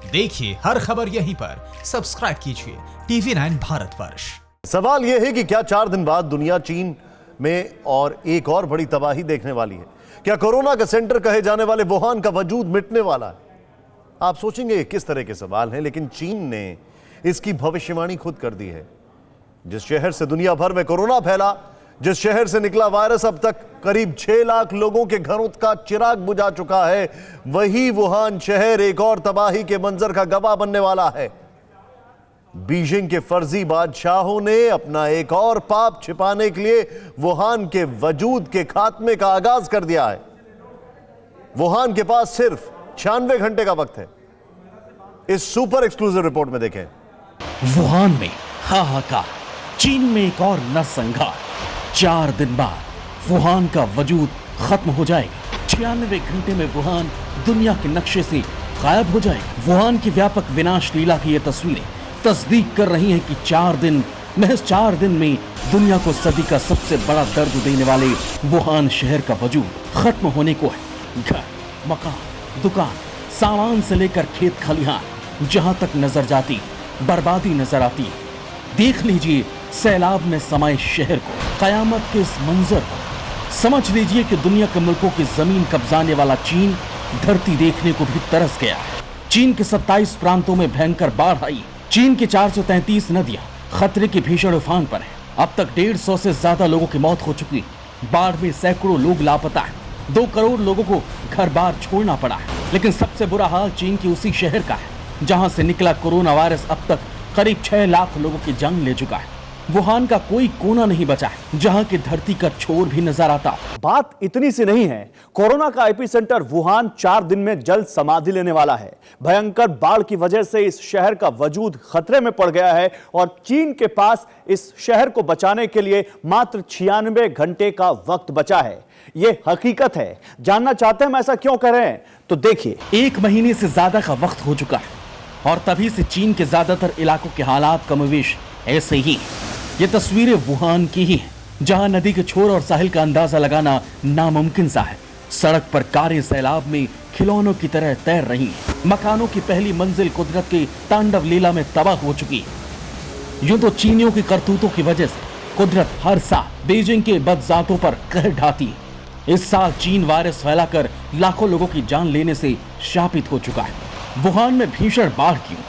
देखिए हर खबर यहीं पर, सब्सक्राइब कीजिए TV9 भारतवर्ष। सवाल यह है कि क्या 4 दिन बाद दुनिया चीन में और एक और बड़ी तबाही देखने वाली है? क्या कोरोना का सेंटर कहे जाने वाले वुहान का वजूद मिटने वाला है? आप सोचेंगे किस तरह के सवाल हैं, लेकिन चीन ने इसकी भविष्यवाणी खुद कर दी है। जिस शहर से दुनिया भर में कोरोना फैला, जिस शहर से निकला वायरस, अब तक करीब 6 लाख लोगों के घरों का चिराग बुझा चुका है, वही वुहान शहर एक और तबाही के मंजर का गवाह बनने वाला है। बीजिंग के फर्जी बादशाहों ने अपना एक और पाप छिपाने के लिए वुहान के वजूद के खात्मे का आगाज कर दिया है। वुहान के पास सिर्फ 96 घंटे का वक्त है। इस सुपर एक्सक्लूसिव रिपोर्ट में देखें। वुहान में हाहाकार, चीन में एक और नरसंहार। 4 दिन बाद वुहान का वजूद खत्म हो जाएगा। 96 घंटे में वुहान दुनिया के नक्शे से गायब हो जाएगा। वुहान की व्यापक विनाश लीला की ये तस्वीरें तस्दीक कर रही हैं कि 4 दिन, महज 4 दिन में दुनिया को सदी का सबसे बड़ा दर्द देने वाले वुहान शहर का वजूद खत्म होने को है। घर, मकान, दुकान, सामान से लेकर खेत खलिहान, जहां तक नजर जाती बर्बादी नजर आती है। देख लीजिए सैलाब ने समाये शहर को, कयामत के इस मंजर को। समझ लीजिए कि दुनिया के मुल्कों की जमीन कब्जाने वाला चीन धरती देखने को भी तरस गया है। चीन के 27 प्रांतों में भयंकर बाढ़ आई। चीन की 433 नदियां खतरे के भीषण उफान पर हैं। अब तक 150 से ज्यादा लोगों की मौत हो चुकी है। बाढ़ में सैकड़ों लोग लापता हैं। 2 करोड़ लोगों को घर बार छोड़ना पड़ा है। लेकिन सबसे बुरा हाल चीन के उसी शहर का है जहां से निकला कोरोना वायरस अब तक करीब 6 लाख लोगों की जान ले चुका है। वुहान का कोई कोना नहीं बचा है जहां की धरती का छोर भी नजर आता। बात इतनी सी नहीं है, कोरोना का एपिसेंटर वुहान 4 दिन में जल्द समाधि लेने वाला है। भयंकर बाढ़ की वजह से इस शहर का वजूद खतरे में पड़ गया है और चीन के पास इस शहर को बचाने के लिए मात्र 96 घंटे का वक्त बचा है। यह हकीकत है। जानना चाहते हैं हम ऐसा क्यों कर रहे हैं? तो देखिए, 1 महीने से ज्यादा का वक्त हो चुका है और तभी से चीन के ज्यादातर इलाकों के हालात कमोवेश ऐसे ही। ये तस्वीरें वुहान की ही हैं, जहां नदी के छोर और साहिल का अंदाजा लगाना नामुमकिन सा है। सड़क पर कारें सैलाब में खिलौनों की तरह तैर रही हैं। मकानों की पहली मंजिल कुदरत के तांडव लीला में तबाह हो चुकी है। यूं तो चीनियों की करतूतों की वजह से कुदरत हर साल बीजिंग के बदजातों पर कहर ढाती है। इस साल चीन वायरस फैलाकर लाखों लोगों की जान लेने से शापित हो चुका है। वुहान में भीषण बाढ़ क्यों?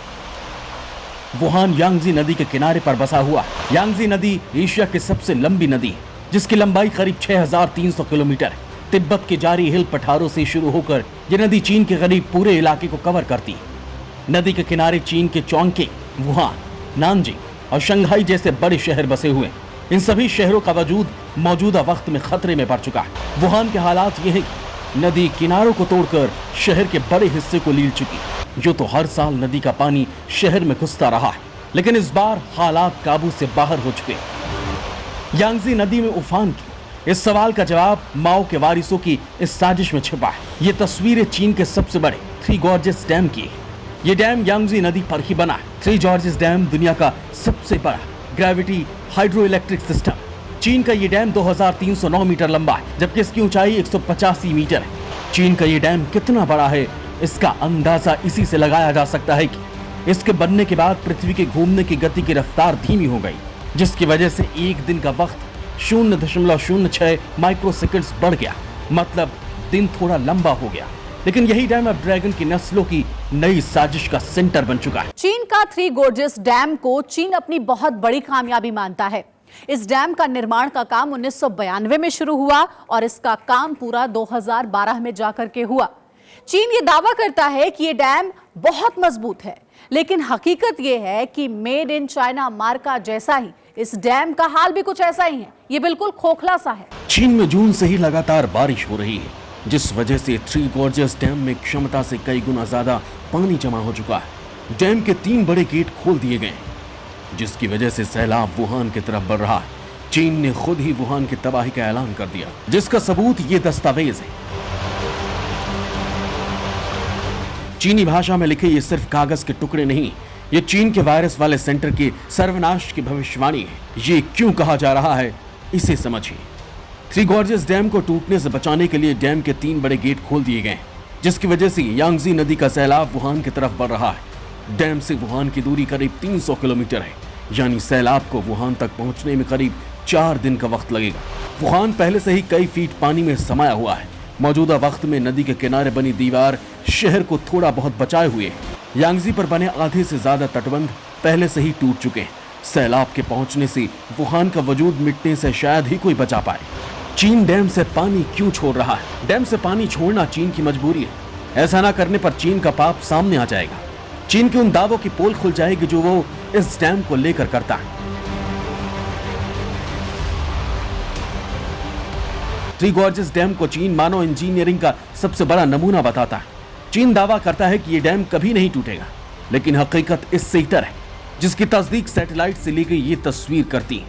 वुहान यांगजी नदी के किनारे पर बसा हुआ है। यांगजी नदी एशिया की सबसे लंबी नदी है, जिसकी लंबाई करीब 6300 किलोमीटर है। तिब्बत के जारी हिल पठारों से शुरू होकर यह नदी चीन के करीब पूरे इलाके को कवर करती है। नदी के किनारे चीन के चोंगके, वुहान, नानजिंग और शंघाई जैसे बड़े शहर बसे हुए हैं। इन सभी शहरों का वजूद मौजूदा वक्त में खतरे में पड़ चुका है। वुहान के हालात यह है कि नदी किनारों को तोड़कर शहर के बड़े हिस्से को लील चुकी है। जो तो हर साल नदी का पानी शहर में घुसता रहा है, लेकिन इस बार हालात काबू से बाहर हो चुके हैं। यांगजी नदी में उफान की, इस सवाल का जवाब माओ के वारिसों की इस साजिश में छिपा है। ये तस्वीरें चीन के सबसे बड़े 3 गॉर्जेस डैम की है। ये डैम यांगजी नदी पर ही बना है। 3 गॉर्जेस डैम दुनिया का सबसे बड़ा ग्रेविटी हाइड्रो इलेक्ट्रिक सिस्टम। चीन का ये डैम 2309 मीटर लंबा है, जबकि इसकी ऊंचाई 185 मीटर है। चीन का ये डैम कितना बड़ा है, इसका अंदाजा इसी से लगाया जा सकता है कि इसके बनने के बाद पृथ्वी के घूमने की गति की रफ्तार धीमी हो गई, जिसकी वजह से एक दिन का वक्त 0.06 माइक्रोसेकंड्स बढ़ गया। मतलब दिन थोड़ा लंबा हो गया। लेकिन यही डैम अब ड्रैगन की नस्लों की नई साजिश का सेंटर बन चुका है। चीन का 3 गॉर्जेस डैम को चीन अपनी बहुत बड़ी कामयाबी मानता है। इस डैम का निर्माण का काम 1992 में शुरू हुआ और इसका काम पूरा 2012 में जाकर के हुआ। चीन ये दावा करता है कि ये डैम बहुत मजबूत है, लेकिन हकीकत ये है कि मेड इन चाइना मार्का जैसा ही इस डैम का हाल भी कुछ ऐसा ही है। ये बिल्कुल खोखला सा है। चीन में जून से ही लगातार बारिश हो रही है, जिस वजह से 3 गॉर्जेस डैम में क्षमता से कई गुना ज्यादा पानी जमा हो चुका है। डैम के 3 बड़े गेट खोल दिए गए, जिसकी वजह से सैलाब वुहान की तरफ बढ़ रहा है। चीन ने खुद ही वुहान की तबाही का ऐलान कर दिया, जिसका सबूत ये दस्तावेज है। चीनी भाषा में लिखे ये सिर्फ कागज के टुकड़े नहीं, ये चीन के वायरस वाले सेंटर के सर्वनाश की भविष्यवाणी है। ये क्यों कहा जा रहा है, इसे समझिए। 3 गॉर्जेस डैम को टूटने से बचाने के लिए डैम के 3 बड़े गेट खोल दिए गए। जिसकी वजह से यांगजी नदी का सैलाब वुहान की तरफ बढ़ रहा है। डैम से वुहान की दूरी करीब 300 किलोमीटर है, यानी सैलाब को वुहान तक पहुंचने में करीब 4 दिन का वक्त लगेगा। वुहान पहले से ही कई फीट पानी में समाया हुआ है। मौजूदा वक्त में नदी के किनारे बनी दीवार शहर को थोड़ा बहुत बचाए हुए है। यांगजी पर बने आधे से ज्यादा तटबंध पहले से ही टूट चुके हैं। सैलाब के पहुंचने से वुहान का वजूद मिटने से शायद ही कोई बचा पाए। चीन डैम से पानी क्यों छोड़ रहा है? डैम से पानी छोड़ना चीन की मजबूरी है। ऐसा ना करने पर चीन का पाप सामने आ जाएगा। चीन के उन दावों की पोल खुल जाएगी जो वो इस डैम को लेकर करता है। थ्री गॉर्जेस डैम को चीन मानव इंजीनियरिंग का सबसे बड़ा नमूना बताता है। चीन दावा करता है कि यह डैम कभी नहीं टूटेगा, लेकिन हकीकत इससे इतर है, जिसकी तस्दीक सैटेलाइट से ली गई ये तस्वीर करती है।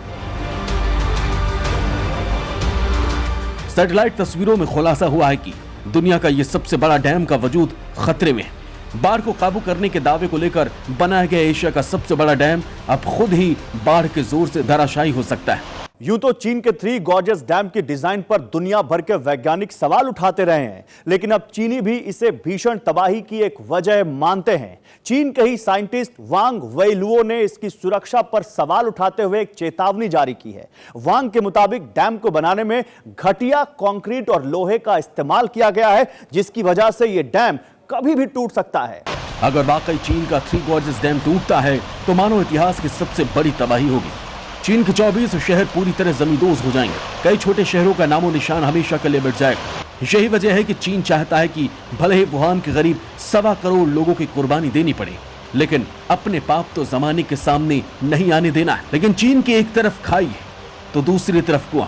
सैटेलाइट तस्वीरों में खुलासा हुआ है कि दुनिया का यह सबसे बड़ा डैम का वजूद खतरे में है। बाढ़ को काबू करने के दावे को लेकर बनाया गया एशिया का सबसे बड़ा डैम अब खुद ही बाढ़ के जोर से धराशायी हो सकता है। यूं तो चीन के थ्री गॉर्जेस डैम की डिजाइन पर दुनिया भर के वैज्ञानिक सवाल उठाते रहे हैं, लेकिन अब चीनी भी इसे भीषण तबाही की एक वजह मानते हैं। चीन के ही साइंटिस्ट वांग वेइलुओ ने इसकी सुरक्षा पर सवाल उठाते हुए एक चेतावनी जारी की है। वांग के मुताबिक डैम को बनाने में घटिया कंक्रीट और लोहे का इस्तेमाल किया गया है, जिसकी वजह से यह डैम कभी भी टूट सकता है। अगर वाकई चीन का थ्री गॉर्जेस डैम टूटता है तो मानव इतिहास की सबसे बड़ी तबाही होगी। चीन के 24 शहर पूरी तरह जमींदोज हो जाएंगे। कई छोटे शहरों का नामो निशान हमेशा के लिए मिट जाएगा। यही वजह है कि चीन चाहता है कि भले ही वुहान के करीब 1.25 करोड़ लोगों की कुर्बानी देनी पड़े, लेकिन अपने पाप तो जमाने के सामने नहीं आने देना है। लेकिन चीन की एक तरफ खाई है तो दूसरी तरफ कुआं।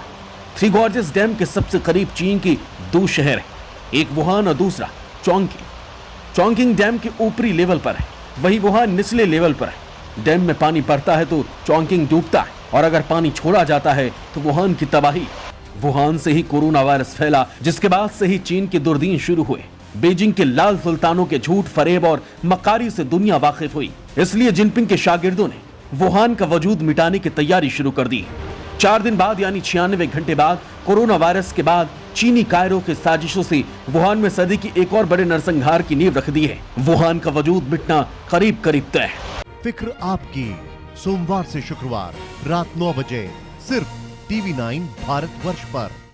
थ्री गॉर्जेस डैम के सबसे करीब चीन की 2 शहर है, एक वुहान और दूसरा चोंगकिंग। चोंगकिंग डैम के ऊपरी लेवल पर है, वही वुहान निचले लेवल पर है। डैम में पानी बढ़ता है तो चोंगकिंग डूबता है, और अगर पानी छोड़ा जाता है तो वुहान की तबाही। वुहान से ही कोरोना वायरस फैला, जिसके बाद से ही चीन के दुर्दीन शुरू हुए। बीजिंग के लाल सुल्तानों के झूठ फरेब और मकारी से दुनिया वाकिफ हुई। इसलिए जिनपिंग के शागिर्दों ने वुहान का वजूद मिटाने की तैयारी शुरू कर दी। 4 दिन बाद यानी 96 घंटे बाद कोरोना वायरस के बाद चीनी कायरो के साजिशों से वुहान में सदी की एक और बड़े नरसंहार की नींव रख दी है। वुहान का वजूद मिटना करीब करीब तय है। फिक्र आपकी, सोमवार से शुक्रवार रात 9 बजे सिर्फ TV9 भारतवर्ष पर।